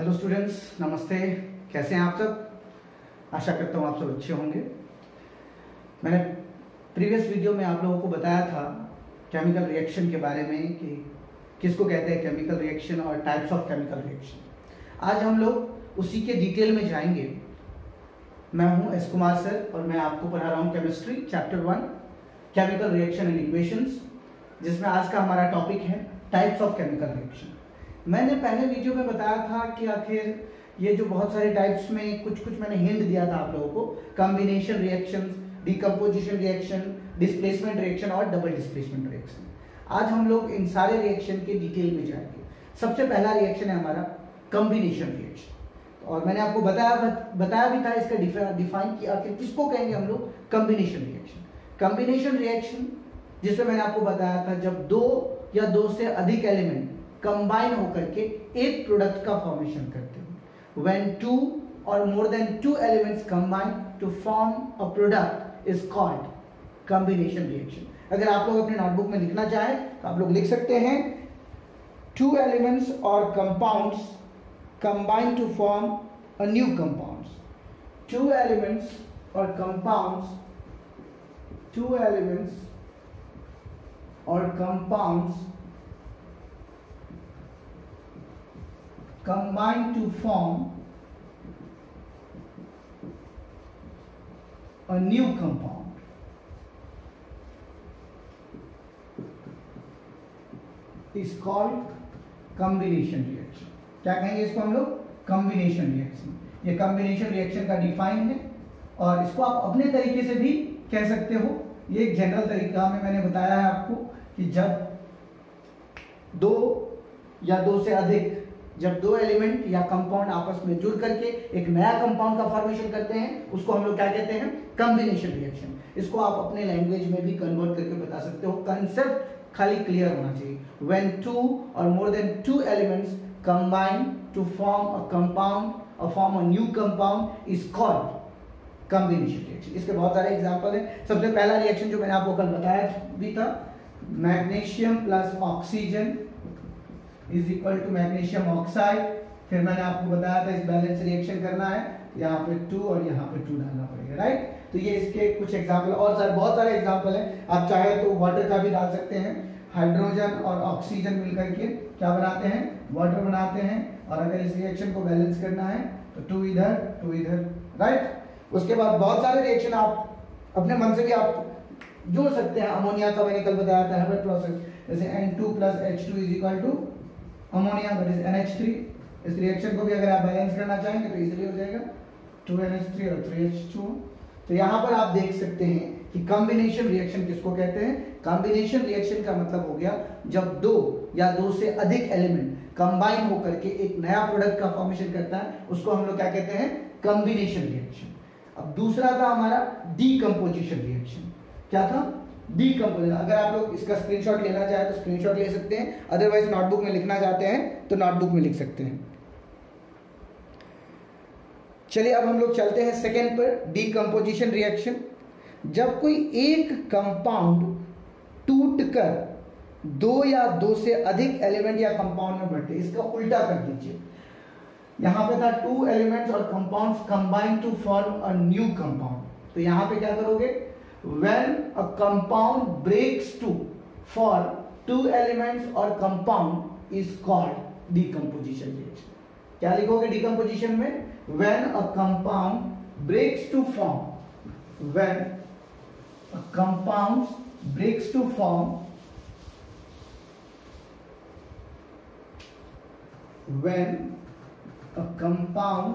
Hello students, नमस्ते। कैसे हैं आप सब? आशा करता हूँ आप सब अच्छे होंगे। मैंने प्रीवियस वीडियो में आप लोगों को बताया था केमिकल रिएक्शन के बारे में कि किसको कहते हैं केमिकल रिएक्शन और टाइप्स ऑफ केमिकल रिएक्शन। आज हम लोग उसी के डिटेल में जाएंगे। मैं हूँ एस कुमार सर और मैं आपको पढ़ा रहा हूँ chemistry chapter 1 chemical reaction and equations, जिसमें आज का हमारा टॉपिक है टाइप्स ऑफ केमिकल रिएक्शन। मैंने पहले वीडियो में बताया था कि आखिर ये जो बहुत सारे टाइप्स में कुछ मैंने हिंट दिया था आप लोगों को, combination reactions, decomposition reaction, displacement reaction और डबल डिस्प्लेसमेंट रिएक्शन। आज हम लोग इन सारे रिएक्शन के डिटेल में जाएंगे। सबसे पहला रिएक्शन है हमारा कॉम्बिनेशन रिएक्शन, और मैंने आपको बताया भी था इसका डिफाइन किया आखिर किसको कहेंगे हम लोग कॉम्बिनेशन रिएक्शन। कॉम्बिनेशन रिएक्शन जिसमें मैंने आपको बताया था जब दो या दो से अधिक एलिमेंट कंबाइन होकर के एक प्रोडक्ट का फॉर्मेशन करते हैं। When two or more than two elements combine to form a product is called combination reaction। अगर आप लोग अपने नोटबुक में लिखना चाहें तो आप लोग लिख सकते हैं two elements or compounds combine to form a new compounds। Two elements or compounds combine to form a new compound is called combination reaction। क्या कहेंगे इसको हम लोग? Combination reaction. ये कॉम्बिनेशन रिएक्शन का डिफाइन है और इसको आप अपने तरीके से भी कह सकते हो। ये एक जनरल तरीका में मैंने बताया है आपको कि जब दो या दो से अधिक जब दो एलिमेंट या कंपाउंड आपस में जुड़ करके एक नया कंपाउंड का फॉर्मेशन करते हैं उसको हम लोग क्या कहते हैं? Combination reaction. इसको आप अपने लैंग्वेज में भी कन्वर्ट करके बता सकते हो। कंसेप्ट खाली क्लियर होना चाहिए। When two or more than two elements combine to form a compound or form a new compound is called combination reaction। इसके बहुत सारे एग्जांपल हैं। सबसे पहला रिएक्शन जो मैंने आपको कल बताया भी था, magnesium plus oxygen is equal to magnesium oxide. फिर मैंने आपको बताया था इस बैलेंस रिएक्शन करना है, यहाँ पे 2 और यहाँ पे 2 डालना पड़ेगा, राइट। तो ये इसके कुछ एग्जांपल और बहुत सारे एग्जांपल हैं। आप चाहे तो वाटर का भी डाल सकते हैं। हाइड्रोजन और ऑक्सीजन मिलकर के क्या बनाते हैं? वाटर बनाते हैं। और अगर इस रिएक्शन को बैलेंस करना है तो 2 इधर, राइट। उसके बाद बहुत सारे रिएक्शन आप अपने मन से भी आप जोड़ सकते हैं। अमोनिया का मैंने कल बताया था हेबर्ट प्रोसेस, जैसे N2 + H2 is equal to ammonia that is NH3। इस रिएक्शन को भी अगर आप बैलेंस करना चाहेंगे तो इजीली हो जाएगा 2NH3 और 3H2। तो यहाँ पर आप देख सकते हैं कि कॉम्बिनेशन रिएक्शन किसको कहते हैं? कॉम्बिनेशन रिएक्शन का मतलब हो गया जब दो या दो से अधिक एलिमेंट कंबाइन होकर के एक नया प्रोडक्ट का फॉर्मेशन करता है, उसको हम लोग क्या कहते हैं? Combination reaction. अब दूसरा था हमारा डीकंपोजिशन रिएक्शन। क्या था? डीकंपोजिशन। अगर आप लोग इसका स्क्रीनशॉट लेना चाहे तो स्क्रीनशॉट ले सकते हैं, अदरवाइज नोटबुक में लिखना चाहते हैं तो नोटबुक में लिख सकते हैं। चलिए अब हम लोग चलते हैं सेकेंड पर, डीकंपोजिशन रिएक्शन। जब कोई एक कंपाउंड टूटकर दो या दो से अधिक एलिमेंट या कंपाउंड में बढ़ते, इसका उल्टा कर दीजिए। यहां पे था 2 एलिमेंट्स और compounds combine to form a new compound. तो यहां पे क्या करोगे? When a compound breaks to for 2 elements or compound is called decomposition reaction। क्या लिखोगे decomposition में? When a compound breaks to form, when a compound breaks to form, when a compound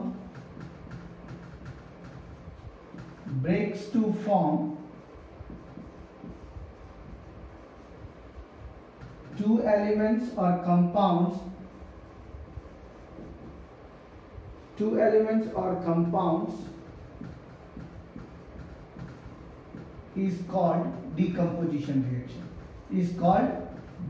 breaks to form two elements or compounds is called decomposition reaction। is called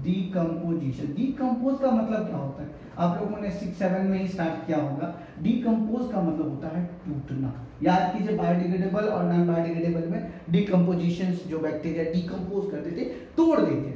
decomposition। decompose का मतलब क्या होता है? आप लोगों ने 6-7 में ही स्टार्ट किया होगा। डिकम्पोज का मतलब होता है टूटना। याद कीजिए बायोडिग्रेडेबल और नॉन बायोडिग्रेडेबल में डिकम्पोजिशन जो बैक्टीरिया डिकम्पोज करते थे, तोड़ देते थे।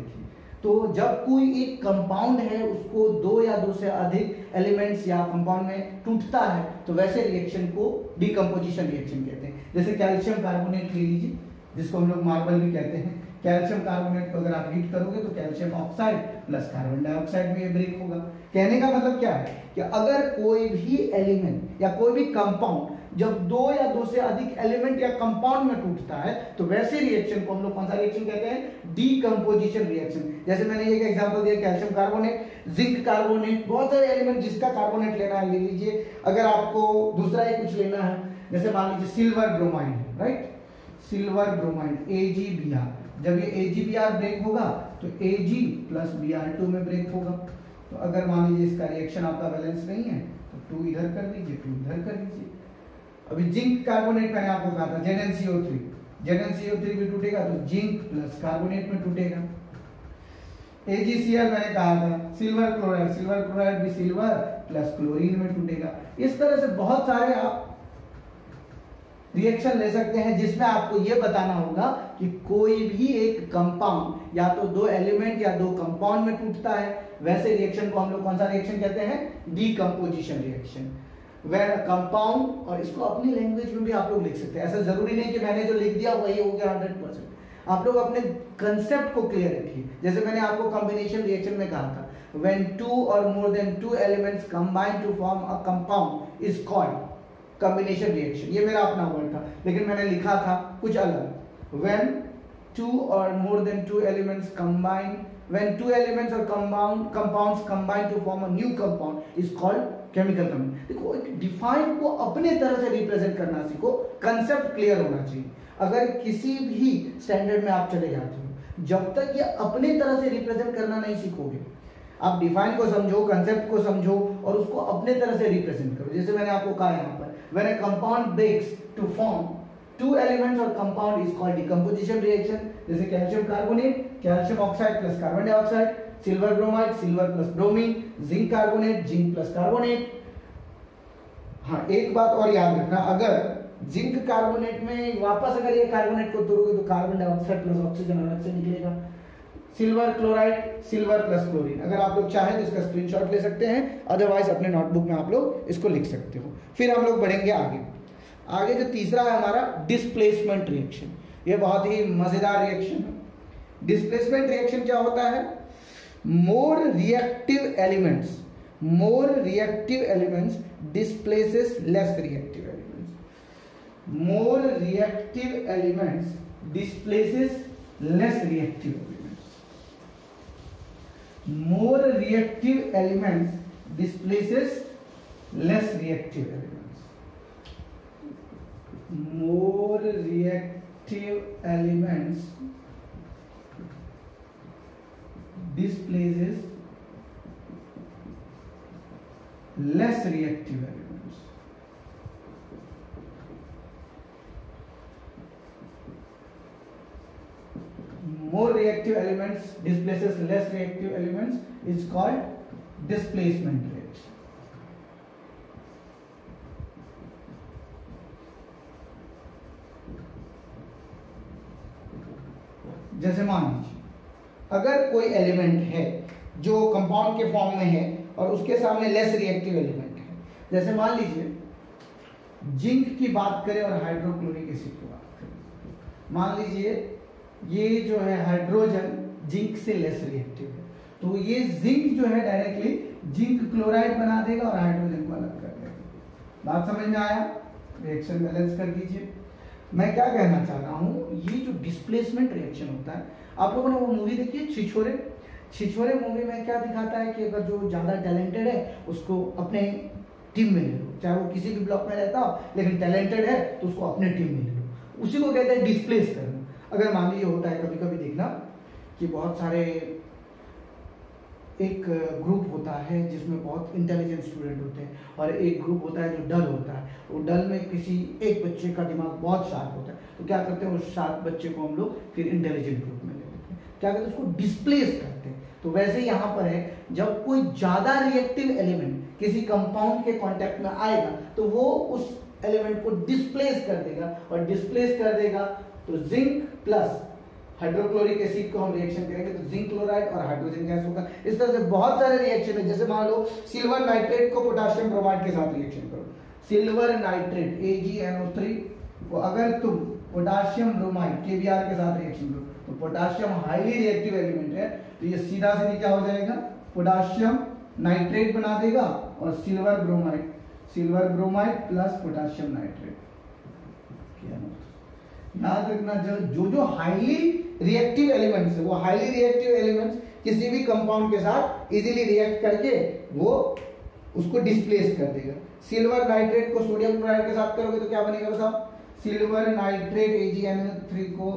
तो जब कोई एक कंपाउंड है उसको दो या दो से अधिक एलिमेंट्स या कंपाउंड में टूटता है तो वैसे रिएक्शन को डिकम्पोजिशन रिएक्शन कहते हैं। जैसे कैल्शियम कार्बोनेट ले लीजिए, जिसको हम लोग मार्बल भी कहते हैं। कैल्शियम कार्बोनेट को अगर आप हीट करोगे तो calcium oxide plus carbon dioxide में ये ब्रेक होगा। कहने का मतलब क्या है कि अगर कोई भी एलिमेंट या कोई भी कंपाउंड जब दो या दो से अधिक एलिमेंट या कंपाउंड में टूटता है तो वैसे रिएक्शन को हम लोग कौन सा रिएक्शन कहते हैं? Decomposition reaction. जैसे मैंने एक एग्जांपल दिया कैल्शियम कार्बोनेट, जिंक कार्बोनेट, बहुत सारे एलिमेंट जिसका कार्बोनेट लेना है ले लीजिए। अगर आपको दूसरा ही कुछ लेना है, जैसे मान लीजिए silver bromide, right, silver bromide AgBr, जब ये AgBr ब्रेक होगा तो Ag प्लस Br2 में ब्रेक होगा। तो अगर मान लीजिए इसका रिएक्शन आपका बैलेंस नहीं है तो 2 इधर कर दीजिए, 2 इधर कर दीजिए। अभी जिंक कार्बोनेट मैंने आपको कहा था ZnCO3, ZnCO3 भी टूटेगा तो जिंक प्लस कार्बोनेट में टूटेगा। AgCl मैंने कहा था सिल्वर क्लोराइड, सिल्वर क्लोराइड भी सिल्वर प्लस क्लोरीन में टूटेगा। इस तरह से बहुत सारे आप रिएक्शन ले सकते हैं जिसमें आपको यह बताना होगा कि कोई भी एक कंपाउंड या तो दो एलिमेंट या दो कंपाउंड में टूटता है, वैसे रिएक्शन को हम लोग कौन सा रिएक्शन कहते हैं? Decomposition reaction. वेर कंपाउंड, और इसको अपनी लैंग्वेज में भी आप लोग लिख सकते हैं, ऐसा जरूरी नहीं कि मैंने जो लिख दिया वही हो गया 100%। आप लोग अपने कंसेप्ट को क्लियर रखिए। जैसे मैंने आपको कॉम्बिनेशन रिएक्शन में कहा था, when 2 or more than 2 elements combine to form a compound is called combination reaction. ये मेरा अपना वर्ड था लेकिन मैंने लिखा था कुछ अलग। when 2 or more than 2 elements combine, when 2 elements or compounds combine to form a new compound is called chemical compound। देखो, डिफाइन को अपने तरह से रिप्रेजेंट करना सीखो, कंसेप्ट क्लियर होना चाहिए। अगर किसी भी स्टैंडर्ड में आप चले जाते हो, जब तक ये अपने तरह से रिप्रेजेंट करना नहीं सीखोगे, आप डिफाइन को समझो, कंसेप्ट को समझो और उसको अपने तरह से रिप्रेजेंट करो। जैसे मैंने आपको कहा यहाँ पर, when a compound breaks to form 2 elements or compound is called decomposition reaction। जैसे calcium carbonate, calcium oxide plus carbon dioxide, silver bromide, silver plus bromine, zinc carbonate, zinc plus carbonate. हाँ, एक बात और याद रखना, अगर जिंक कार्बोनेट में वापस अगर ये कार्बोनेट को तोड़ोगे तो कार्बन डाइऑक्साइड प्लस ऑक्सीजन अलग से निकलेगा। Silver chloride, silver plus chlorine. अगर आप लोग चाहें तो इसका स्क्रीनशॉट ले सकते हैं, अदरवाइज अपने नोटबुक में आप लोग इसको लिख सकते हो। फिर हम लोग बढ़ेंगे आगे। आगे जो तीसरा है हमारा डिस्प्लेसमेंट रिएक्शन, ये बहुत ही मजेदार रिएक्शन है। डिस्प्लेसमेंट रिएक्शन क्या होता है? More reactive elements displaces less reactive elements. More reactive elements displaces less reactive elements. More reactive elements displaces less reactive elements. More reactive elements displaces less reactive elements. More reactive elements displaces less reactive elements is called displacement reaction। जैसे मान लीजिए अगर कोई element है जो compound के form में है और उसके सामने लेस रिएक्टिव एलिमेंट है, जैसे मान लीजिए जिंक की बात करें और हाइड्रोक्लोरिक एसिड की बात करें, मान लीजिए ये जो है हाइड्रोजन जिंक से लेस रिएक्टिव है, तो ये जिंक जो है डायरेक्टली जिंक क्लोराइड बना देगा और हाइड्रोजन को अलग कर देगा। बात समझ में आया? रिएक्शन बैलेंस कर दीजिए। मैं क्या कहना चाह रहा हूँ, ये जो डिस्प्लेसमेंट रिएक्शन होता है, आप लोगों ने वो मूवी देखी है छिछोरे? छिछोरे मूवी में क्या दिखाता है कि अगर जो ज्यादा टैलेंटेड है उसको अपने टीम में ले लो, चाहे वो किसी भी ब्लॉक में रहता हो लेकिन टैलेंटेड है तो उसको अपने टीम में ले लो। उसी को कहते हैं डिस्प्लेस करना। अगर मान लीजिए होता है कभी कभी देखना कि बहुत सारे एक ग्रुप होता है जिसमें बहुत इंटेलिजेंट स्टूडेंट होते हैं और एक ग्रुप होता है जो डल होता है। वो डल में किसी एक बच्चे का दिमाग बहुत शार्प होता है, तो क्या करते हैं उस शार्प बच्चे को हम लोग फिर इंटेलिजेंट ग्रुप में ले लेते हैं, क्या करते हैं उसको डिस्प्लेस करते हैं। तो वैसे यहाँ पर है, जब कोई ज्यादा रिएक्टिव एलिमेंट किसी कंपाउंड के कांटेक्ट में आएगा तो वो उस एलिमेंट को डिस्प्लेस कर देगा, और डिस्प्लेस कर देगा तो जिंक प्लस हाइड्रोक्लोरिक एसिड को हम रिएक्शन करेंगे तो जिंक क्लोराइड और हाइड्रोजन गैस होगा। इस तरह से बहुत सारे रिएक्शन है, जैसे मान लो सिल्वर नाइट्रेट को पोटेशियम ब्रोमाइड के साथ रिएक्शन करो, सिल्वर नाइट्रेट AgNO3 को अगर तुम पोटेशियम ब्रोमाइड KBr के साथ रिएक्शन करो तो पोटेशियम हाईली रिएक्टिव एलिमेंट है, तो ये सीधा सीधी क्या हो जाएगा, पोटेशियम नाइट्रेट बना देगा और silver bromide plus potassium nitrate. याद रखना, जो हाईली रिएक्टिव एलिमेंट्स है वो हाईली रिएक्टिव एलिमेंट्स किसी भी कंपाउंड के साथ इजीली रिएक्ट करके वो उसको डिस्प्लेस कर देगा। सिल्वर नाइट्रेट को सोडियम क्लोराइड के साथ करोगे तो क्या बनेगा बताओ, सिल्वर नाइट्रेट AgNO3 को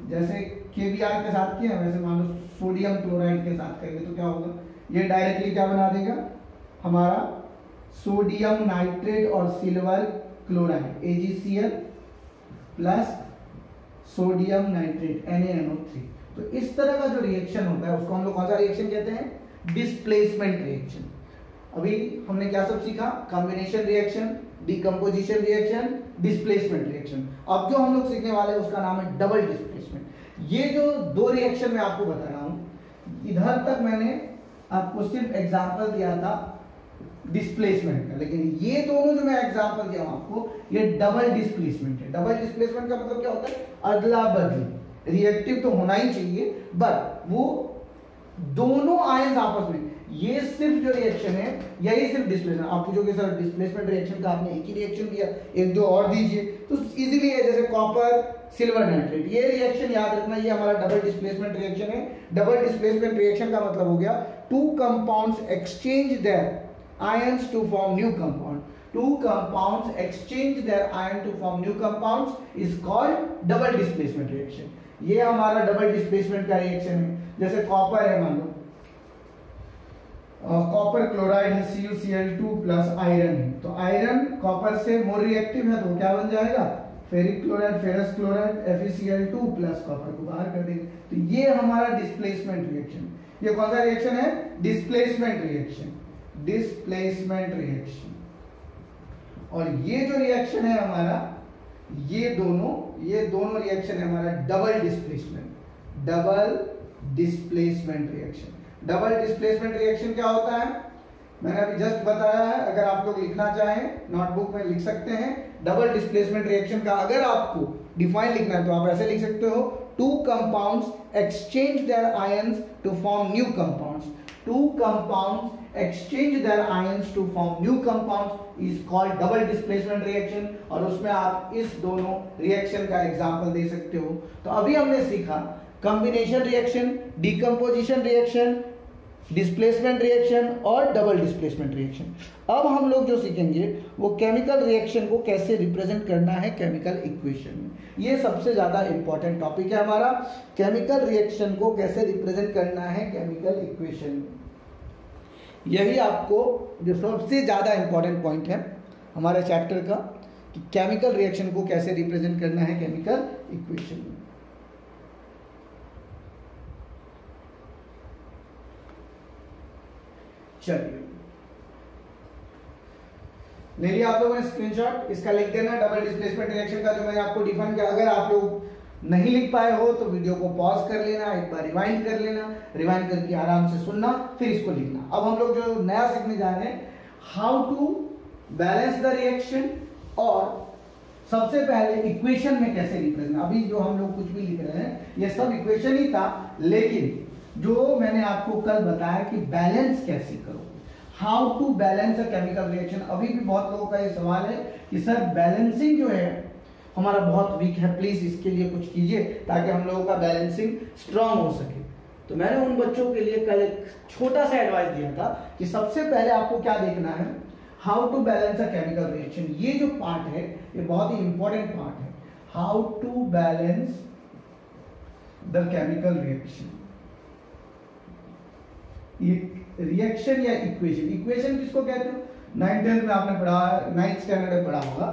जैसे KBr के साथ किया वैसे मान लो सोडियम क्लोराइड के साथ करेंगे तो क्या होगा, ये डायरेक्टली क्या बना देगा हमारा सोडियम नाइट्रेट और silver chloride AgCl plus sodium nitrate NaNO3। तो इस तरह का जो रिएक्शन होता है उसको हम लोग कौन सा रिएक्शन कहते हैं, डिस्प्लेसमेंट रिएक्शन। अभी हमने क्या सब सीखा, combination reaction, decomposition reaction, displacement reaction. अब जो हम लोग सीखने वाले हैं उसका नाम है डबल डिस्प्लेसमेंट। ये जो दो रिएक्शन मैं आपको बता रहा हूं, इधर तक मैंने आपको सिर्फ एग्जांपल दिया था डिस्प्लेसमेंट का, लेकिन ये दोनों जो मैं एग्जांपल दिया हूं आपको ये डबल डिस्प्लेसमेंट है। डबल डिस्प्लेसमेंट का मतलब क्या होता है, अदला बदली। रिएक्टिव तो होना ही चाहिए बट वो दोनों आयंस आपस में, ये सिर्फ जो रिएक्शन है यही सिर्फ डिस्प्लेसमेंट। आप पूछोगे सर डिस्प्लेसमेंट रिएक्शन का आपने एक ही रिएक्शन दिया, एक दो और दीजिए तो इजीली है, जैसे कॉपर सिल्वर नाइट्रेट, ये रिएक्शन याद रखना, ये हमारा डबल डिस्प्लेसमेंट रिएक्शन है। डबल डिस्प्लेसमेंट रिएक्शन का मतलब हो गया to compounds exchange there ions to form new compound. Two compounds exchange their ion to form new compounds is called double displacement reaction. ये हमारा डबल डिस्प्लेसमेंट का reaction है। जैसे कॉपर है, मान लो कॉपर क्लोराइड है CuCl2 प्लस आयरन है, तो आयरन कॉपर से मोर रिएक्टिव है तो क्या बन जाएगा, ferric chloride ferrous chloride FeCl2 plus copper को बाहर कर देंगे। तो ये हमारा डिस्प्लेसमेंट रिएक्शन। ये कौन सा रिएक्शन है, डिस्प्लेसमेंट रिएक्शन। Displacement reaction. और ये जो रिएक्शन है हमारा, ये दोनों रिएक्शन है हमारा double displacement reaction. Double displacement reaction क्या होता है, मैंने अभी जस्ट बताया है। अगर आप लोग लिखना चाहें नोटबुक में लिख सकते हैं। डबल डिस्प्लेसमेंट रिएक्शन का अगर आपको डिफाइन लिखना है तो आप ऐसे लिख सकते हो, two compounds exchange their ions to form new compounds. Two compounds exchange their ions to form new compounds is called double displacement reaction। और उसमें आप इस दोनों रिएक्शन का एग्जांपल दे सकते हो। तो अभी हमने सीखा combination reaction, decomposition reaction, displacement reaction और डबल डिस्प्लेसमेंट रिएक्शन। अब हम लोग जो सीखेंगे वो केमिकल रिएक्शन को कैसे रिप्रेजेंट करना है केमिकल इक्वेशन में। ये सबसे ज्यादा इंपॉर्टेंट टॉपिक है हमारा, केमिकल रिएक्शन को कैसे रिप्रेजेंट करना है केमिकल इक्वेशन में। यही आपको जो सबसे ज्यादा इंपॉर्टेंट पॉइंट है हमारे चैप्टर का, कि केमिकल रिएक्शन को कैसे रिप्रेजेंट करना है केमिकल इक्वेशन में। चलिए ले लिया आप लोगों ने स्क्रीनशॉट, इसका लिख देना डबल डिस्प्लेसमेंट रिएक्शन का जो मैंने आपको डिफाइन किया। अगर आप लोग नहीं लिख पाए हो तो वीडियो को पॉज कर लेना, एक बार रिवाइंड कर लेना, रिवाइंड करके आराम से सुनना, फिर इसको लिखना। अब हम लोग जो नया सीखने जा रहे हैं, how to balance the reaction, और सबसे पहले इक्वेशन में कैसे रिप्रेजेंट। अभी जो हम लोग कुछ भी लिख रहे हैं ये सब इक्वेशन ही था, लेकिन जो मैंने आपको कल बताया कि बैलेंस कैसे करो, how to balance a chemical reaction. अभी भी बहुत लोगों का ये सवाल है कि सर बैलेंसिंग जो है हमारा बहुत वीक है, प्लीज इसके लिए कुछ कीजिए ताकि हम लोगों का बैलेंसिंग स्ट्रांग हो सके। तो मैंने उन बच्चों के लिए कल एक छोटा सा एडवाइस दिया था कि सबसे पहले आपको क्या देखना है, how to balance a chemical reaction. ये जो पार्ट है ये बहुत ही इंपॉर्टेंट पार्ट है, how to balance the chemical reaction. Reaction या इक्वेशन, इक्वेशन किसको कहते हो, 9th में आपने पढ़ा, 9th स्टैंडर्ड में पढ़ा होगा,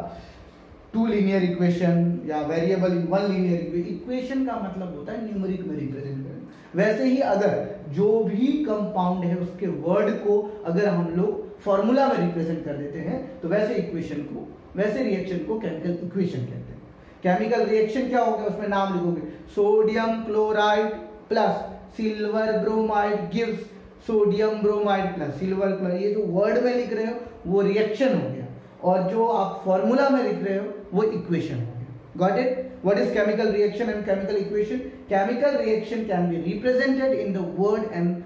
टू लीनियर इक्वेशन या variable in one linear equation. Equation का मतलब होता है न्यूमेरिक में रिप्रेजेंट करना। वैसे ही अगर जो भी कंपाउंड है उसके वर्ड को अगर हम लोग फॉर्मूला में रिप्रेजेंट कर देते हैं तो वैसे इक्वेशन को, वैसे रिएक्शन को केमिकल इक्वेशन कहते हैं। केमिकल रिएक्शन क्या हो गया, उसमें नाम लिखोगे, sodium chloride plus silver bromide gives sodium bromide plus silver chloride. ये जो वर्ड में लिख रहे हो वो रिएक्शन हो गया, और जो आप फॉर्मूला में लिख रहे हो वो इक्वेशन हो गया। Got it? What is chemical reaction and chemical equation? Chemical reaction can be represented in the word and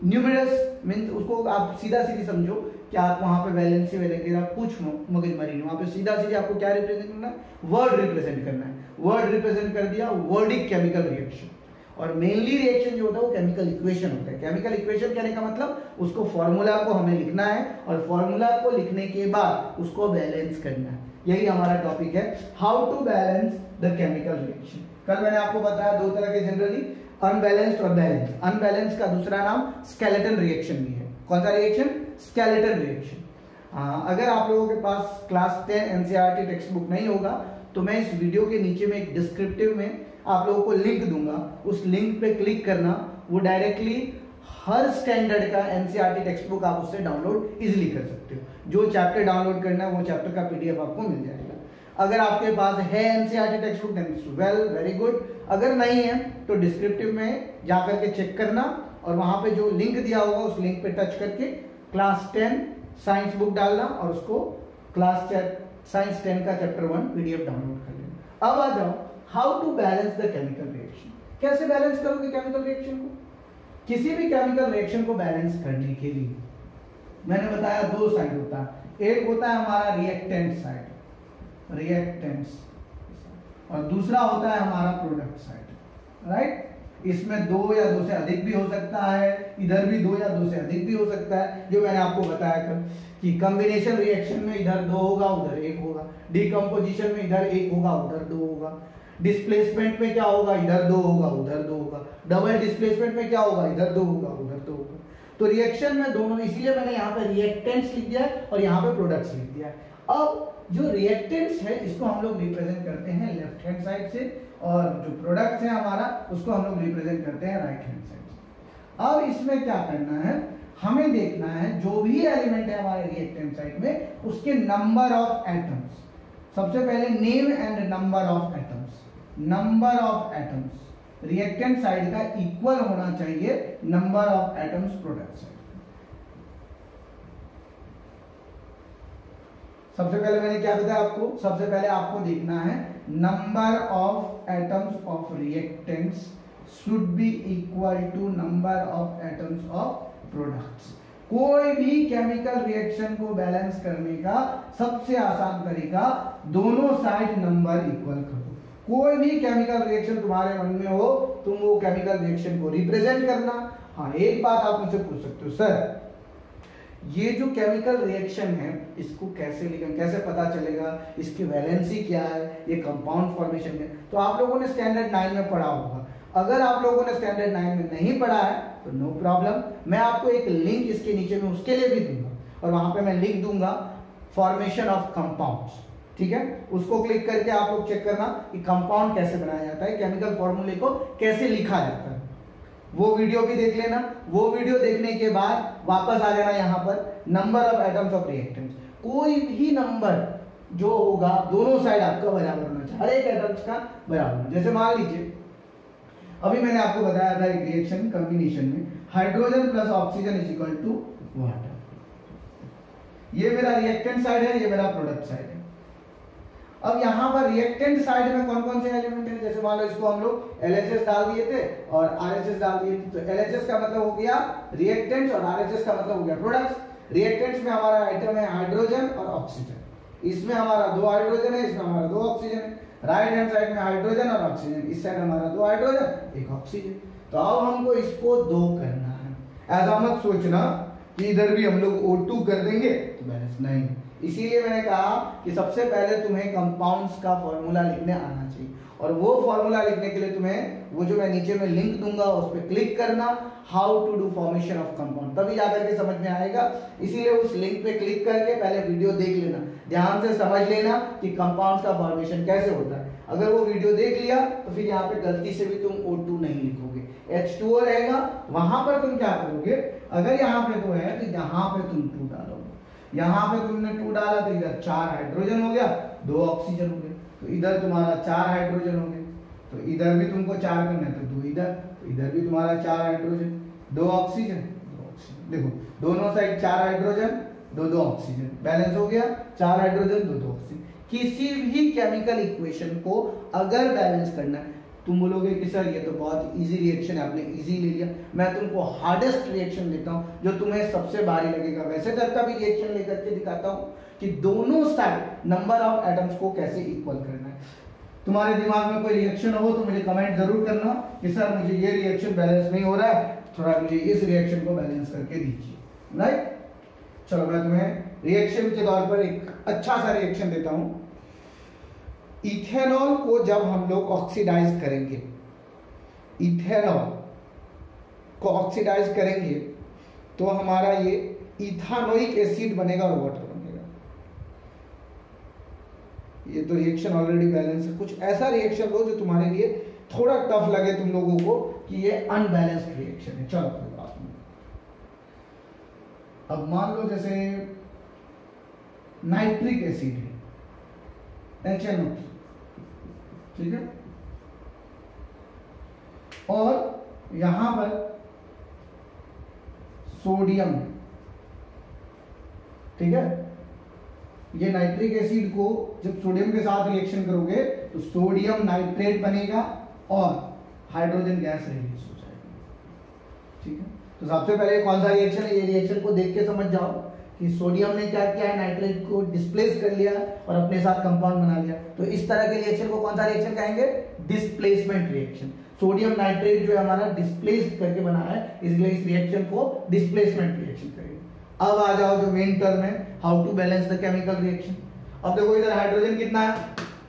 numerous means, उसको आप सीधा सीधी समझो कि आप वहां पे वैलेंसी वगैरह कुछ मगजमारी नहीं, वहां पे सीधा सीधे आपको क्या रिप्रेजेंट करना है, वर्ड रिप्रेजेंट करना है। वर्ड रिप्रेजेंट कर दिया, वर्डिक केमिकल रिएक्शन। और मेनली रिएक्शन जो होता है वो केमिकल इक्वेशन होता है। केमिकल इक्वेशन कहने का मतलब उसको फॉर्मूला को हमें लिखना है, और फॉर्मूला को लिखने के बाद उसको बैलेंस करना है। यही हमारा टॉपिक है, how to balance the chemical reaction. कल मैंने आपको बताया दो तरह के जनरली, अनबैलेंस्ड और बैलेंस। अनबैलेंस का दूसरा नाम स्केलेटन रिएक्शन भी है। कौन सा रिएक्शन? Skeleton reaction. अगर आप लोगों के पास क्लास 10 एनसीईआरटी टेक्स्ट बुक नहीं होगा तो मैं इस वीडियो के नीचे में एक डिस्क्रिप्टिव में आप लोगों को लिंक दूंगा, उस लिंक पे क्लिक करना, वो डायरेक्टली हर स्टैंडर्ड का एनसीईआरटी टेक्स्ट बुक आप उससे डाउनलोड इजीली कर सकते हो। जो चैप्टर डाउनलोड करना है वो चैप्टर का पीडीएफ आपको मिल जाएगा। अगर आपके पास है NCERT textbook then well very good, अगर नहीं है तो डिस्क्रिप्टिव में जाकर के चेक करना, और वहां पे जो लिंक दिया होगा उस लिंक पे टच करके क्लास 10 साइंस बुक डालना और उसको क्लास साइंस 10 का चैप्टर 1 पीडीएफ डाउनलोड कर लेना। अब आ जाओ, how to balance the chemical reaction. कैसे बैलेंस करोगे केमिकल रिएक्शन को? किसी भी केमिकल रिएक्शन को बैलेंस करने के लिए मैंने बताया दो साइड होता है, एक होता है हमारा रिएक्टेंट साइड, रिएक्टेंट्स, और दूसरा होता है हमारा प्रोडक्ट साइड, राइट? इसमें दो या दो से अधिक भी हो सकता है, इधर भी दो या दो से अधिक भी हो सकता है, जो मैंने आपको बताया कल कि कॉम्बिनेशन रिएक्शन में इधर दो होगा उधर एक होगा, डिकम्पोजिशन में इधर एक होगा उधर दो होगा, डिस्प्लेसमेंट में क्या होगा, इधर दो होगा उधर दो होगा, डबल डिस्प्लेसमेंट में क्या होगा, इधर दो होगा उधर दो होगा। तो रिएक्शन में दोनों, इसलिए मैंने यहाँ पे रिएक्टेंट्स लिख दिया है और यहाँ पे प्रोडक्ट्स लिख दिया है। अब जो रिएक्टेंट्स है इसको हम लोग रिप्रेजेंट करते हैं लेफ्ट हैंड साइड से, और जो प्रोडक्ट्स है हमारा उसको हम लोग रिप्रेजेंट करते हैं राइट हैंड साइड से। अब इसमें क्या करना है, हमें देखना है जो भी एलिमेंट है हमारे रिएक्टेंट साइड में उसके नंबर ऑफ एटम्स। सबसे पहले name and number of atoms. Number of atoms reactant side का इक्वल होना चाहिए number of atoms product side. सबसे पहले मैंने क्या बताया आपको, सबसे पहले आपको देखना है number of atoms of reactants should be equal to number of atoms of products. कोई भी केमिकल रिएक्शन को बैलेंस करने का सबसे आसान तरीका दोनों साइड नंबर इक्वल करो। कोई भी केमिकल रिएक्शन तुम्हारे मन में हो, तुम वो केमिकल रिएक्शन को रिप्रेजेंट करना। हाँ, एक बात आप मुझसे पूछ सकते हो, सर ये जो केमिकल रिएक्शन है इसको कैसे लिखें, कैसे पता चलेगा, इसकी वैलेंसी क्या है, ये कंपाउंड फॉर्मेशन है? तो आप लोगों ने स्टैंडर्ड 9 में पढ़ा होगा। अगर आप लोगों ने स्टैंडर्ड 9 में नहीं पढ़ा है तो नो प्रॉब्लम, मैं आपको एक लिंक इसके नीचे में उसके लिए भी दूंगा, और वहां पे मैं लिख दूंगा फॉर्मेशन ऑफ कंपाउंड्स, ठीक है? उसको क्लिक करके आप लोग चेक करना कि कंपाउंड कैसे बनाया जाता है, केमिकल फॉर्मूले को कैसे लिखा जाता है। वो वीडियो भी देख लेना। वो वीडियो देखने के बाद वापस आ जाना यहाँ पर number of atoms of reactants. कोई भी नंबर जो होगा दोनों साइड आपका बराबर होना चाहिए, हर एक एटम्स का बराबर। जैसे मान लीजिए अभी मैंने आपको बताया था एक रिएक्शन कॉम्बिनेशन में hydrogen plus oxygen is equal to water. ये मेरा रिएक्टेंट साइड है, ये मेरा प्रोडक्ट साइड है। अब यहाँ पर रिएक्टेंट साइड में कौन कौन से एलिमेंट हैं? जैसे मान लो इसको हम लोग LHS डाल दिए थे और RHS डाल दिए थे, तो LHS का मतलब हो गया रिएक्टेंट्स और RHS का मतलब हो गया प्रोडक्ट्स। रिएक्टेंट्स में हमारा आइटम है हाइड्रोजन और ऑक्सीजन, इसमें हमारा 2 हाइड्रोजन है, इसमें हमारा 2 ऑक्सीजन है। राइट हैंड साइड में हाइड्रोजन और ऑक्सीजन, इस साइड हमारा 2 हाइड्रोजन 1 ऑक्सीजन। तो अब हमको इसको 2 करना है। ऐसा मत सोचना कि इधर भी हम लोग O2 कर देंगे तो बैलेंस नहीं। इसीलिए मैंने कहा कि सबसे पहले तुम्हें कंपाउंड्स का फॉर्मूला लिखने आना चाहिए, और वो फॉर्मूला लिखने के लिए तुम्हें वो जो मैं नीचे में लिंक दूंगा उस पर क्लिक करना, how to do formation of compound, तभी जाकर के समझ में आएगा। इसीलिए उस लिंक पे क्लिक करके पहले वीडियो देख लेना, ध्यान से समझ लेना कि कंपाउंड्स का फॉर्मेशन कैसे होता है। अगर वो वीडियो देख लिया तो फिर यहाँ पे गलती से भी तुम O2 नहीं लिखोगे, H2O रहेगा। वहां पर तुम क्या करोगे, अगर यहाँ पे 2 है तो यहाँ पे तुम 2 डालोगे। यहाँ पे तुमने 2 डाला तो इधर 4 हाइड्रोजन हो गया, 2 ऑक्सीजन हो गया। तो इधर तुम्हारा 4 हाइड्रोजन हो गए, तो इधर भी तुमको 4 करना है तो 2 इधर, तो इधर भी तुम्हारा 4 हाइड्रोजन, 2 ऑक्सीजन, 2 ऑक्सीजन। देखो दोनों साइड 4 हाइड्रोजन, 2 ऑक्सीजन, बैलेंस हो गया, 4 हाइड्रोजन 2 ऑक्सीजन। किसी भी केमिकल इक्वेशन को अगर बैलेंस करना है, तुम बोलोगे कि सर ये तो बहुत इजी रिएक्शन है, आपने इजी ले लिया, मैं तुमको हार्डेस्ट रिएक्शन देता हूं जो तुम्हें सबसे भारी लगेगा वैसे टाइप का भी रिएक्शन लेकर के दिखाता हूं कि दोनों साइड नंबर ऑफ एटम्स को कैसे इक्वल करना है। तुम्हारे दिमाग में कोई रिएक्शन हो तो मुझे कमेंट जरूर करना कि सर मुझे ये रिएक्शन बैलेंस नहीं हो रहा है, थोड़ा मुझे इस रिएक्शन को बैलेंस करके दीजिए, राइट। चलो मैं तुम्हें रिएक्शन के तौर पर एक अच्छा सा रिएक्शन देता हूं। इथेनॉल को जब हम लोग ऑक्सीडाइज करेंगे, इथेनॉल को ऑक्सीडाइज करेंगे तो हमारा ये इथानोइक एसिड बनेगा और वाटर बनेगा। ये तो रिएक्शन ऑलरेडी बैलेंस है। कुछ ऐसा रिएक्शन हो जो तुम्हारे लिए थोड़ा टफ लगे तुम लोगों को कि ये अनबैलेंस्ड रिएक्शन है। चलो कोई बात नहीं। अब मान लो जैसे नाइट्रिक एसिड है, HNO, ठीक है, और यहां पर सोडियम, ठीक है। ये नाइट्रिक एसिड को जब सोडियम के साथ रिएक्शन करोगे तो सोडियम नाइट्रेट बनेगा और हाइड्रोजन गैस रिलीज हो जाएगी, ठीक है। तो सबसे पहले कौन सा रिएक्शन है, ये रिएक्शन को देख के समझ जाओ कि सोडियम ने क्या किया है, नाइट्रेट को डिस्प्लेस कर लिया और अपने साथ कंपाउंड बना लिया। तो इस तरह के रिएक्शन को कौन सा रिएक्शन कहेंगे, डिस्प्लेसमेंट रिएक्शन। सोडियम नाइट्रेट जो है हमारा डिस्प्लेस करके बना है, इसलिए इस रिएक्शन को डिस्प्लेसमेंट रिएक्शन करेंगे। अब आ जाओ जो मेन टर्म है, how to balance the chemical reaction. अब देखो इधर हाइड्रोजन कितना है,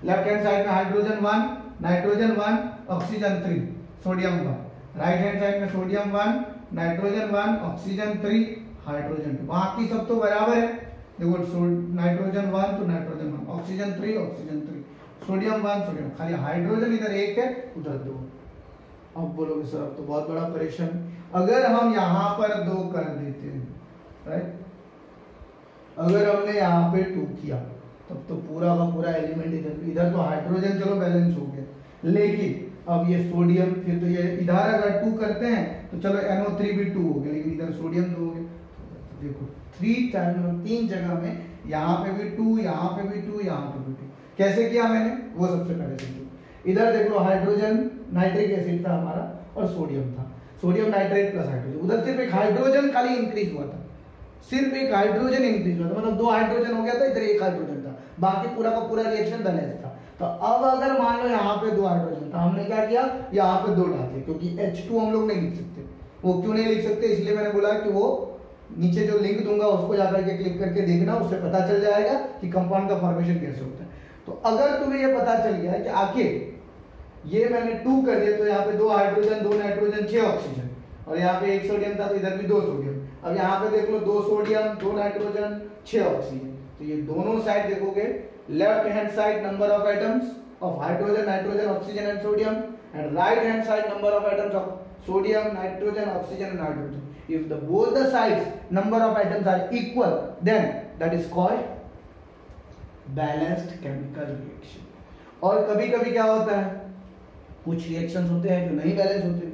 लेफ्ट हैंड साइड में hydrogen 1, nitrogen 1, oxygen 3, sodium 1। Right hand side में सोडियम 1, नाइट्रोजन 1, ऑक्सीजन 3, हाइड्रोजन 2। बाकी सब तो बराबर है। देखो नाइट्रोजन 1 तो nitrogen 1, oxygen 3, oxygen 3, sodium 1, sodium, खाली हाइड्रोजन इधर 1 है, उधर 2। अब बोलोगे सर अब तो बहुत बड़ा परेशान, अगर हम यहां पर 2 कर देते हैं, राइट, अगर हमने यहाँ पे 2 किया तब तो पूरा का पूरा एलिमेंट इधर तो हाइड्रोजन चलो बैलेंस हो गया, लेकिन अब ये सोडियम, फिर तो ये इधर अगर 2 करते हैं तो चलो NO3 भी 2 हो गया, लेकिन इधर सोडियम 2 हो गया। देखो 3 जगह में, यहाँ पे भी 2, यहाँ पे भी 2, यहाँ पे भी 2। कैसे किया मैंने वो सबसे पहले समझो। इधर देख लो हाइड्रोजन नाइट्रिक एसिड था हमारा और सोडियम था, सोडियम नाइट्रेट प्लस हाइड्रोजन, उधर सिर्फ एक हाइड्रोजन खाली इंक्रीज हुआ था, सिर्फ एक हाइड्रोजन इंक्रीज हुआ था, मतलब 2 हाइड्रोजन हो गया था, इधर 1 हाइड्रोजन था, बाकी पूरा का पूरा रिएक्शन बैलेंस था। तो अब अगर मान लो यहाँ पे 2 हाइड्रोजन था, हमने क्या किया, यहाँ पे 2 डाले, क्योंकि H2 हम लोग नहीं लिख सकते। वो क्यों नहीं लिख सकते, इसलिए मैंने बोला कि वो नीचे जो लिंक दूंगा उसको जाकर के क्लिक करके देखना, उससे पता चल जाएगा कि कंपाउंड का फॉर्मेशन कैसे होता है। तो अगर तुम्हें ये पता चल गया कि आखिर ये मैंने 2 कर दिया, तो यहाँ पे 2 हाइड्रोजन, 2 नाइट्रोजन, 6 ऑक्सीजन, और यहाँ पे 1 सोडियम था तो इधर भी 2 सोडियम। अब यहाँ पे देख लो 2 सोडियम, 2 नाइट्रोजन, 6 ऑक्सीजन। तो ये दोनों साइड देखोगे, left hand side number of atoms of hydrogen, nitrogen, oxygen and sodium, and right hand side number of atoms of sodium, nitrogen, oxygen and hydrogen. If both the sides number of atoms are equal, then that is called balanced chemical reaction. और कभी कभी क्या होता है, कुछ reactions होते हैं जो नहीं बैलेंस होते,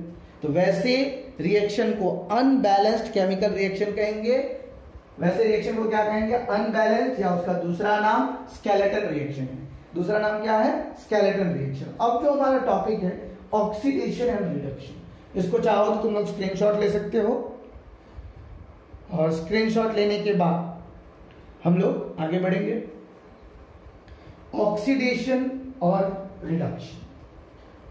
तो वैसे रिएक्शन को अनबैलेंस्ड केमिकल रिएक्शन कहेंगे। वैसे रिएक्शन को क्या कहेंगे, अनबैलेंस, या उसका दूसरा नाम स्केलेटन रिएक्शन है। दूसरा नाम क्या है, स्केलेटन रिएक्शन। अब जो हमारा टॉपिक है ऑक्सीडेशन एंड रिडक्शन, इसको चाहो तो तुम लोग स्क्रीनशॉट ले सकते हो, और स्क्रीनशॉट लेने के बाद हम लोग आगे बढ़ेंगे। ऑक्सीडेशन और रिडक्शन।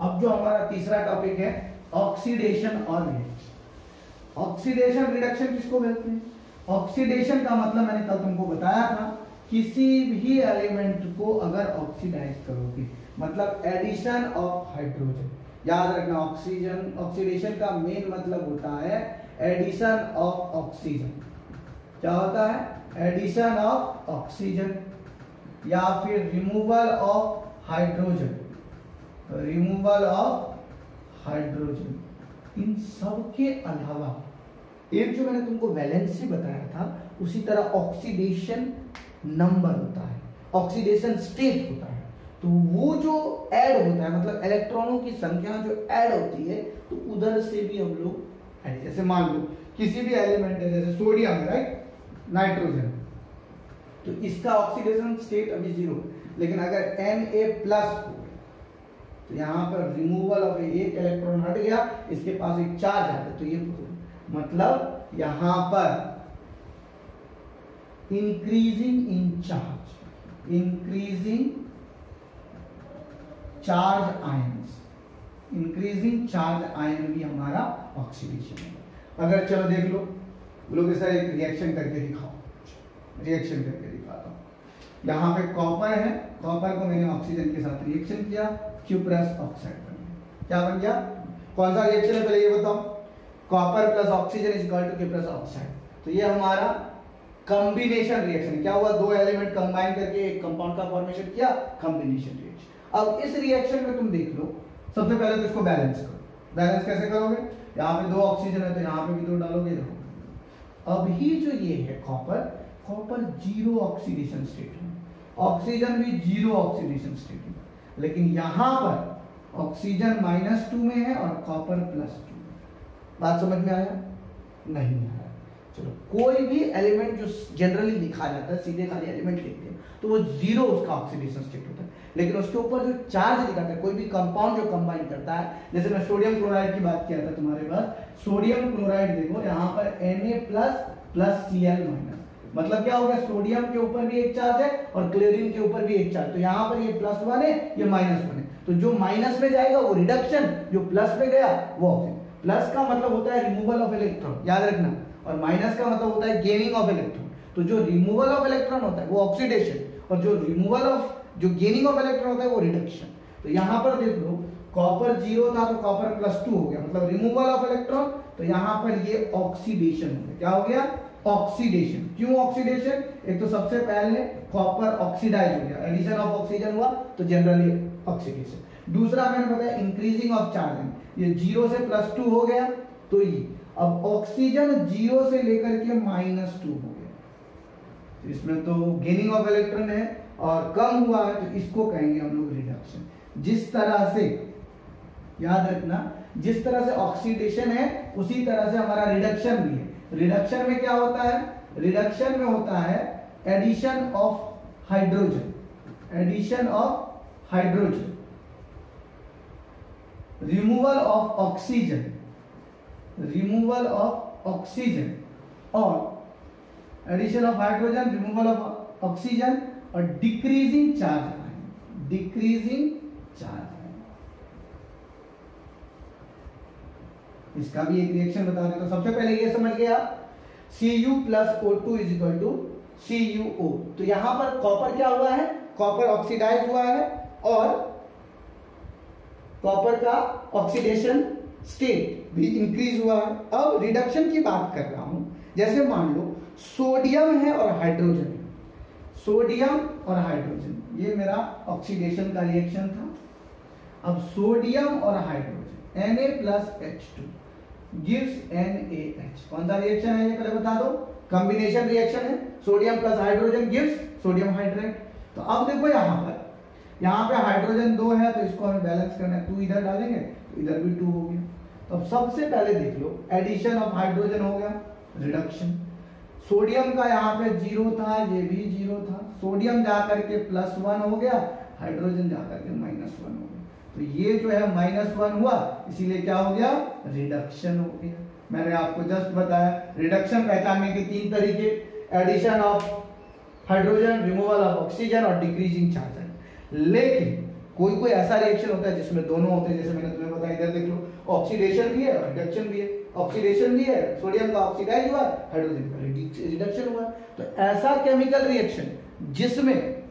अब जो हमारा तीसरा टॉपिक है ऑक्सीडेशन और रिडक्शन। ऑक्सीडेशन रिडक्शन किसको बोलते हैं, ऑक्सीडेशन का मतलब मैंने कल तुमको बताया था, किसी भी एलिमेंट को अगर ऑक्सीडाइज करोगे, मतलब एडिशन ऑफ हाइड्रोजन। याद रखना, ऑक्सीजन, ऑक्सीडेशन का मेन मतलब होता है एडिशन ऑफ ऑक्सीजन। क्या होता है, एडिशन ऑफ ऑक्सीजन, या फिर removal of hydrogen, removal of hydrogen. इन सब के अलावा एक जो मैंने तुमको वैलेंसी बताया था, उसी तरह ऑक्सीडेशन नंबर होता है, ऑक्सीडेशन स्टेट होता है। तो वो जो ऐड होता है, मतलब इलेक्ट्रॉनों की संख्या जो ऐड होती है, तो उधर से भी हम लोग ऐड, जैसे मान लो किसी भी एलिमेंट है, जैसे सोडियम है, राइट, नाइट्रोजन, तो इसका ऑक्सीडेशन स्टेट अभी 0 है, लेकिन अगर Na+ हो तो यहाँ पर रिमूवल ऑफ एक इलेक्ट्रॉन हट गया, इसके पास एक चार्ज आता है, तो ये मतलब यहाँ पर increasing in charge, increasing charge ions, increasing charge ion भी हमारा ऑक्सीडेशन है। अगर चलो देख लो, बोलो कि सर एक रिएक्शन करके दिखाओ, रिएक्शन करके दिखाता हूं। यहाँ पे कॉपर है, कॉपर को मैंने ऑक्सीजन के साथ रिएक्शन किया, Q+ ऑक्साइड बन गया। क्या बन गया? कौन सा रिएक्शन है पहले ये बताओ? Copper plus oxygen is equal to K+ oxide. तो ये हमारा कॉम्बिनेशन रिएक्शन। क्या हुआ? दो एलिमेंट कंबाइन करके एक कंपाउंड का फॉर्मेशन किया, कॉम्बिनेशन रिएक्शन। अब इस रिएक्शन में तुम देख लो, सबसे पहले तो इसको बैलेंस करो। बैलेंस कैसे करोगे? यहाँ पे 2 ऑक्सीजन है तो यहाँ पे भी 2 डालोगे, देखो। अभी जो ये है कॉपर, कॉपर 0 ऑक्सीडेशन स्टेट में, ऑक्सीजन भी 0 ऑक्सीडेशन स्टेट में, लेकिन यहां पर ऑक्सीजन -2 में है और कॉपर +2। बात समझ में आया? नहीं आया। चलो, कोई भी एलिमेंट जो जनरली लिखा जाता है, सीधे खाली एलिमेंट लिखते हैं, तो वो 0 उसका ऑक्सीडेशन स्टेट होता है, लेकिन उसके ऊपर जो चार्ज लिखा है, कोई भी कंपाउंड जो कंबाइन करता है, जैसे मैं सोडियम क्लोराइड की बात किया था तुम्हारे पास, सोडियम क्लोराइड देखो यहाँ पर Na+ Cl-, मतलब क्या हो गया? सोडियम के ऊपर भी एक चार्ज है और क्लोरीन के ऊपर भी एक चार्ज, तो यहाँ पर ये +1 है, ये -1 है, तो जो माइनस में जाएगा वो रिडक्शन, जो प्लस में गया वो ऑक्सीजन। प्लस का मतलब होता है रिमूवल ऑफ इलेक्ट्रॉन, याद रखना, और माइनस का मतलब होता है गेनिंग ऑफ इलेक्ट्रॉन। तो जो रिमूवल ऑफ इलेक्ट्रॉन होता है वो ऑक्सीडेशन, और जो रिमूवल ऑफ, जो गेनिंग ऑफ इलेक्ट्रॉन होता है वो रिडक्शन। तो यहाँ पर देख लो, कॉपर 0 था तो कॉपर +2 हो गया, मतलब रिमूवल ऑफ इलेक्ट्रॉन, तो यहाँ पर ये ऑक्सीडेशन हो गया। क्या हो गया? ऑक्सीडेशन। क्यों ऑक्सीडेशन? एक तो सबसे पहले कॉपर ऑक्सीडाइज हो गया, एडिशन ऑफ ऑक्सीजन हुआ, तो जनरली ऑक्सीडेशन। दूसरा मैंने बताया इंक्रीजिंग ऑफ चार्जिंग, ये 0 से +2 हो गया, तो ये अब ऑक्सीजन 0 से लेकर के -2 हो गया, तो इसमें तो गेनिंग ऑफ इलेक्ट्रॉन है और कम हुआ है, तो इसको कहेंगे हम लोग रिडक्शन। जिस तरह से, याद रखना, जिस तरह से ऑक्सीडेशन है उसी तरह से हमारा रिडक्शन भी है। रिडक्शन में क्या होता है? रिडक्शन में होता है addition of hydrogen, addition of hydrogen, removal of oxygen, removal of oxygen, और addition of hydrogen, removal of oxygen, और decreasing charge ion, decreasing charge ion. इसका भी एक रिएक्शन बता दें। तो सबसे पहले ये समझ गया, Cu + O2 = CuO। तो यहां पर कॉपर क्या हुआ है? कॉपर ऑक्सीडाइज हुआ है और कॉपर का ऑक्सीडेशन स्टेट भी इंक्रीज हुआ है। अब रिडक्शन की बात कर रहा हूं, जैसे मान लो सोडियम है और हाइड्रोजन है, सोडियम और हाइड्रोजन, ये मेरा ऑक्सीडेशन का रिएक्शन था। अब सोडियम और हाइड्रोजन, Na+H2 gives NaH। कौन सा रिएक्शन है ये पहले बता दो? कॉम्बिनेशन रिएक्शन है, sodium plus hydrogen gives sodium hydrate. तो अब देखो यहाँ पे हाइड्रोजन 2 है, तो इसको हमें बैलेंस करना है, 2 इधर डालेंगे तो इधर भी 2 हो गया। तो अब सबसे पहले देख लो, एडिशन ऑफ हाइड्रोजन हो गया, रिडक्शन। सोडियम का यहाँ पे 0 था, ये भी 0 था, सोडियम जाकर के +1 हो गया, हाइड्रोजन जाकर के -1 हो गया। तो ये जो है -1 हुआ, इसीलिए क्या हो गया? रिडक्शन हो गया। मैंने आपको जस्ट बताया रिडक्शन पहचानने के 3 तरीके, addition of hydrogen, removal of oxygen और डिक्रीजिंग चार्ज। लेकिन कोई कोई ऐसा रिएक्शन होता है जिसमें दोनों होते हैं, जैसे मैंने तुम्हें बताया, इधर देख लो, ऑक्सीडेशन भी है और रिडक्शन भी है। ऑक्सीडेशन भी है, सोडियम का ऑक्सीडाइज हुआ, हाइड्रोजन का रिडक्शन हुआ। तो ऐसा केमिकल रिएक्शन जिसमें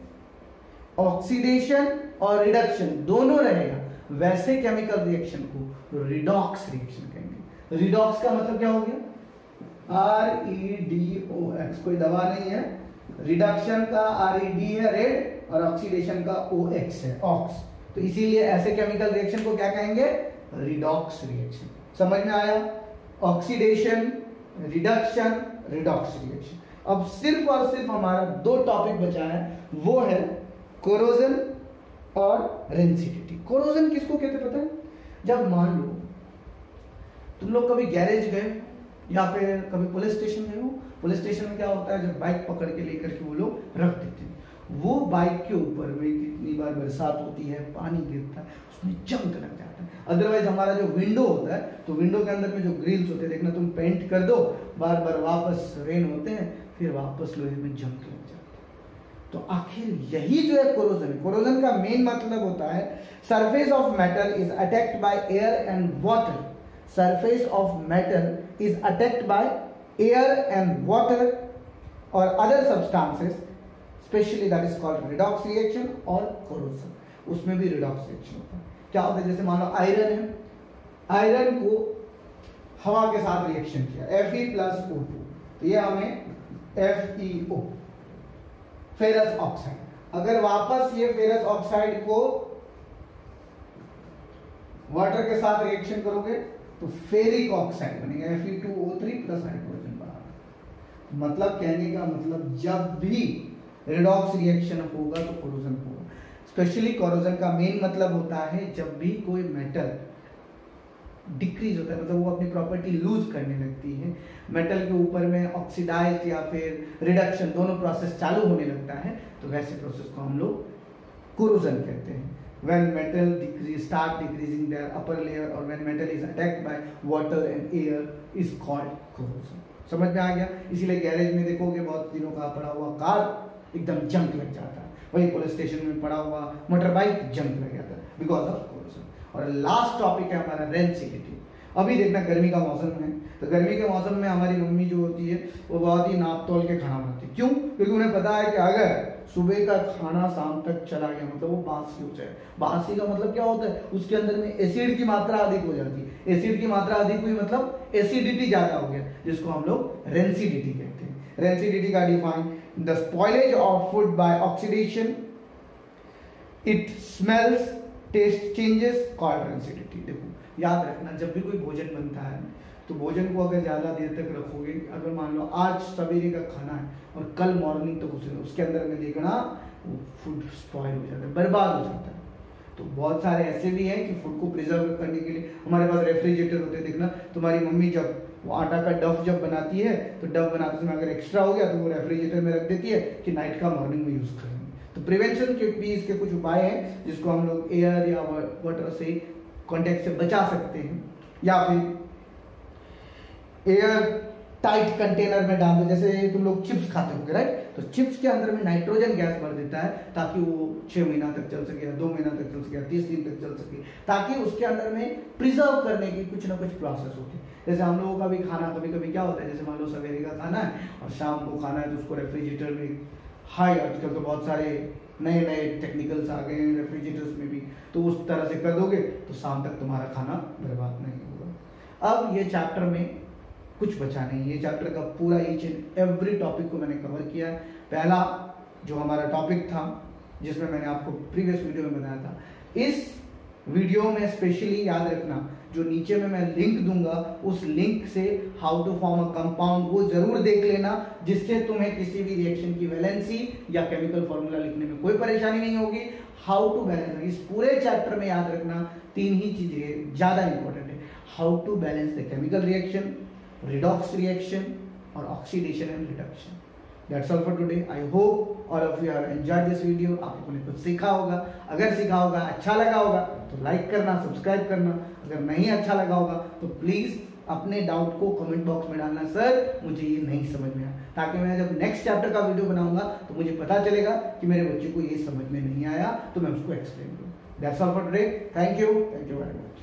ऑक्सीडेशन और रिडक्शन दोनों रहेगा, वैसे केमिकल रिएक्शन को रिडॉक्स रिएक्शन कहेंगे। रिडॉक्स का मतलब क्या हो गया? REDOX, कोई दवा नहीं है। रिडक्शन का RED है रेड, और ऑक्सीडेशन का OX है ऑक्स। तो इसीलिए ऐसे केमिकल रिएक्शन को क्या कहेंगे? Redox reaction. समझ में आया? Oxidation, reduction, redox reaction. अब सिर्फ और सिर्फ हमारा 2 टॉपिक बचा है, वो है कोरोजन और रेंसिडिटी। कोरोजन किसको कहते पता है? जब मान लो तुम लोग कभी गैरेज गए या फिर कभी पुलिस स्टेशन गए हो, पुलिस स्टेशन में क्या होता है, जब बाइक पकड़ के लेकर के वो लोग रख देते हैं, वो बाइक के ऊपर में कितनी बार बरसात होती है, पानी गिरता है, उसमें जंग लग जाता है। अदरवाइज हमारा जो विंडो होता है, तो विंडो के अंदर में जो ग्रिल्स होते हैं, देखना तुम पेंट कर दो, बार बार वापस रेन होते हैं, फिर वापस लोहे में जंग लग जाता है। तो आखिर यही जो है कोरोजन, कोरोजन का मेन मतलब होता है surface of metal is attacked by air and water. Surface of metal is attacked by air and water और other substances, especially that is called redox reaction और कोरोजन। उसमें भी रिडॉक्स रिएक्शन होता है। क्या होता है, जैसे मान लो आयरन है, आयरन को हवा के साथ रिएक्शन किया Fe+O2, तो ये हमें FeO, फेरस ऑक्साइड। अगर वापस ये फेरस ऑक्साइड को वाटर के साथ रिएक्शन करोगे तो फेरिक ऑक्साइड बनेगा Fe2O3 प्लस हाइड्रोजन बना। मतलब कहने का मतलब जब भी रिडॉक्स रिएक्शन होगा तो कोरोजन होगा। स्पेशली कोरोजन का मेन मतलब होता है जब भी कोई मेटल डिक्रीज होता है, मतलब वो अपनी प्रॉपर्टी लूज करने लगती है, मेटल के ऊपर में ऑक्सीडाइज या फिर रिडक्शन दोनों प्रोसेस चालू होने लगता है, तो वैसे प्रोसेस को हम लोग कोरोजन कहते हैं। When metal start decreasing their upper layer or when metal is attacked by water and air is called corrosion। समझ में आ गया? इसीलिए गैरेज में देखोगे बहुत दिनों का पड़ा हुआ कार एकदम जंग लग जाता है, वही पुलिस स्टेशन में पड़ा हुआ मोटर बाइक जंग लग जाता है बिकॉज ऑफ कोरोजन। और लास्ट टॉपिक है हमारा रेंसिडिटी। अभी देखना गर्मी का मौसम है, तो गर्मी के मौसम में हमारी मम्मी जो होती है वो बहुत ही नाप तोल के खाना बनाती है। क्यों? क्योंकि उन्हें पता है कि अगर सुबह का खाना शाम तक चला गया मतलब वो बासी हो जाए। बासी का मतलब क्या होता है, उसके अंदर में एसिड की मात्रा अधिक हो जाती है। एसिड की मात्रा अधिक हुई मतलब एसिडिटी ज्यादा हो गया, जिसको हम लोग रेंसिडिटी कहते हैं। रेंसिडिटी का define the spoilage of food by oxidation, it smells, taste changes, called rancidity. देखो याद रखना, जब भी कोई भोजन बनता है तो भोजन को अगर ज़्यादा देर तक रखोगे, अगर मान लो आज सवेरे का खाना है और कल मॉर्निंग तक उसके अंदर में देखना वो फूड स्पॉइल हो जाता है, बर्बाद हो जाता है। तो बहुत सारे ऐसे भी हैं कि फूड को प्रिजर्व करने के लिए हमारे पास रेफ्रिजरेटर होते हैं। देखना तुम्हारी मम्मी जब वो आटा का डफ जब बनाती है तो डफ बनाते समय अगर एक्स्ट्रा हो गया तो वो रेफ्रिजरेटर में रख देती है कि नाइट का मॉर्निंग में यूज़ करेंगे। तो प्रिवेंशन के भी इसके कुछ उपाय हैं जिसको हम लोग एयर या वाटर से कॉन्टेक्ट से बचा सकते हैं, या फिर एयर टाइट कंटेनर में डाल दो। जैसे तुम लोग चिप्स खाते होगे राइट, तो चिप्स के अंदर में नाइट्रोजन गैस भर देता है ताकि वो 6 महीना तक चल सके, 2 महीना तक चल सके, 30 दिन तक चल सके, ताकि उसके अंदर में प्रिजर्व करने की कुछ ना कुछ प्रोसेस होती है। जैसे हम लोगों का भी खाना कभी कभी क्या होता है, जैसे मान लो सवेरे का खाना है और शाम को खाना है तो उसको रेफ्रिजरेटर में, हाई आजकल तो बहुत सारे नए नए टेक्निकल्स आ गए हैं रेफ्रिजरेटर्स में भी, तो उस तरह से कर दोगे तो शाम तक तुम्हारा खाना बर्बाद नहीं होगा। अब ये चैप्टर में कुछ बचा नहीं, ये चैप्टर का पूरा ईच एंड एवरी टॉपिक को मैंने कवर किया है। पहला जो हमारा टॉपिक था जिसमें मैंने आपको प्रीवियस वीडियो में बताया था, इस वीडियो में स्पेशली याद रखना जो नीचे में मैं लिंक दूंगा उस लिंक से how to form a compound वो जरूर देख लेना, जिससे तुम्हें किसी भी रिएक्शन की वैलेंसी या केमिकल फॉर्मूला लिखने में कोई परेशानी नहीं होगी। हाउ टू बैलेंस, इस पूरे चैप्टर में याद रखना 3 ही चीजें ज्यादा इंपॉर्टेंट है। How to balance the chemical reaction, redox reaction और oxidation and reduction. That's all for today. I hope all of you have enjoyed this video. आप लोगों ने कुछ सीखा होगा, अगर सीखा होगा, अच्छा लगा होगा तो लाइक करना, सब्सक्राइब करना, अगर नहीं अच्छा लगा होगा तो प्लीज अपने डाउट को कमेंट बॉक्स में डालना, सर मुझे ये नहीं समझ में आया, ताकि मैं जब नेक्स्ट चैप्टर का वीडियो बनाऊंगा तो मुझे पता चलेगा कि मेरे बच्चे को ये समझ में नहीं आया तो मैं उसको एक्सप्लेन करूँ। That's all for today. Thank you very much.